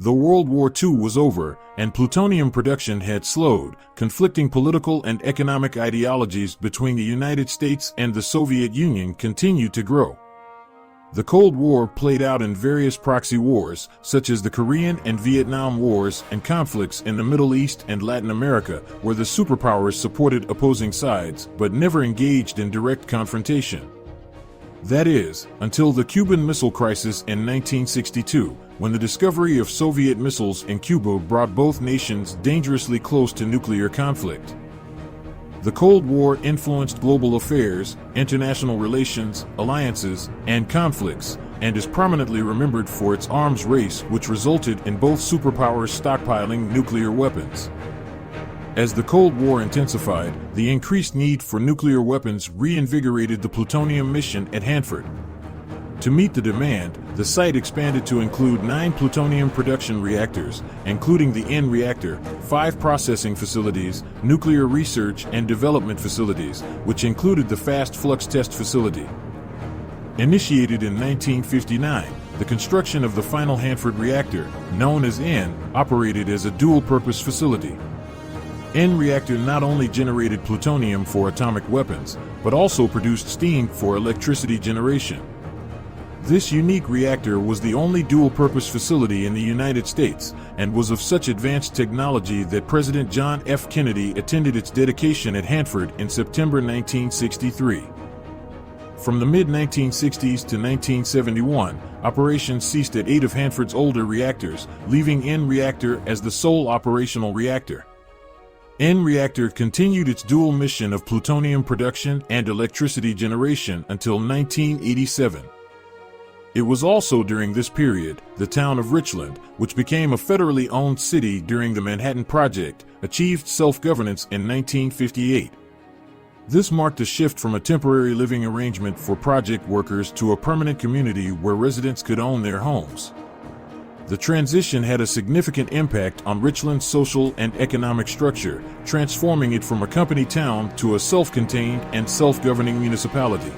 Though World War II was over and plutonium production had slowed, conflicting political and economic ideologies between the United States and the Soviet Union continued to grow. The Cold War played out in various proxy wars, such as the Korean and Vietnam Wars, and conflicts in the Middle East and Latin America, where the superpowers supported opposing sides but never engaged in direct confrontation. That is, until the Cuban Missile Crisis in 1962, when the discovery of Soviet missiles in Cuba brought both nations dangerously close to nuclear conflict. The Cold War influenced global affairs, international relations, alliances, and conflicts, and is prominently remembered for its arms race, which resulted in both superpowers stockpiling nuclear weapons. As the Cold War intensified, the increased need for nuclear weapons reinvigorated the plutonium mission at Hanford. To meet the demand, the site expanded to include 9 plutonium production reactors, including the N reactor, 5 processing facilities, nuclear research and development facilities, which included the fast flux test facility. Initiated in 1959, the construction of the final Hanford reactor, known as N, operated as a dual-purpose facility. N reactor not only generated plutonium for atomic weapons, but also produced steam for electricity generation. This unique reactor was the only dual-purpose facility in the United States and was of such advanced technology that President John F. Kennedy attended its dedication at Hanford in September 1963. From the mid-1960s to 1971, operations ceased at 8 of Hanford's older reactors, leaving N reactor as the sole operational reactor. N reactor continued its dual mission of plutonium production and electricity generation until 1987. It was also during this period, the town of Richland, which became a federally owned city during the Manhattan Project, achieved self-governance in 1958. This marked a shift from a temporary living arrangement for project workers to a permanent community where residents could own their homes. The transition had a significant impact on Richland's social and economic structure, transforming it from a company town to a self-contained and self-governing municipality.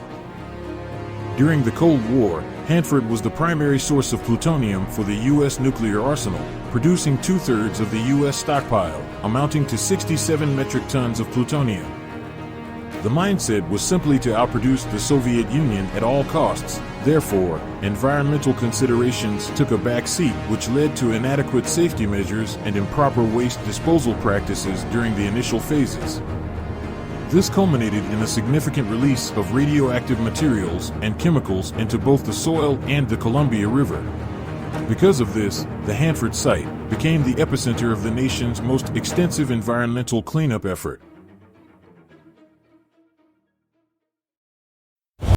During the Cold War, Hanford was the primary source of plutonium for the U.S. nuclear arsenal, producing 2/3 of the U.S. stockpile, amounting to 67 metric tons of plutonium. The mindset was simply to outproduce the Soviet Union at all costs. Therefore, environmental considerations took a back seat, which led to inadequate safety measures and improper waste disposal practices during the initial phases. This culminated in a significant release of radioactive materials and chemicals into both the soil and the Columbia River. Because of this, the Hanford Site became the epicenter of the nation's most extensive environmental cleanup effort.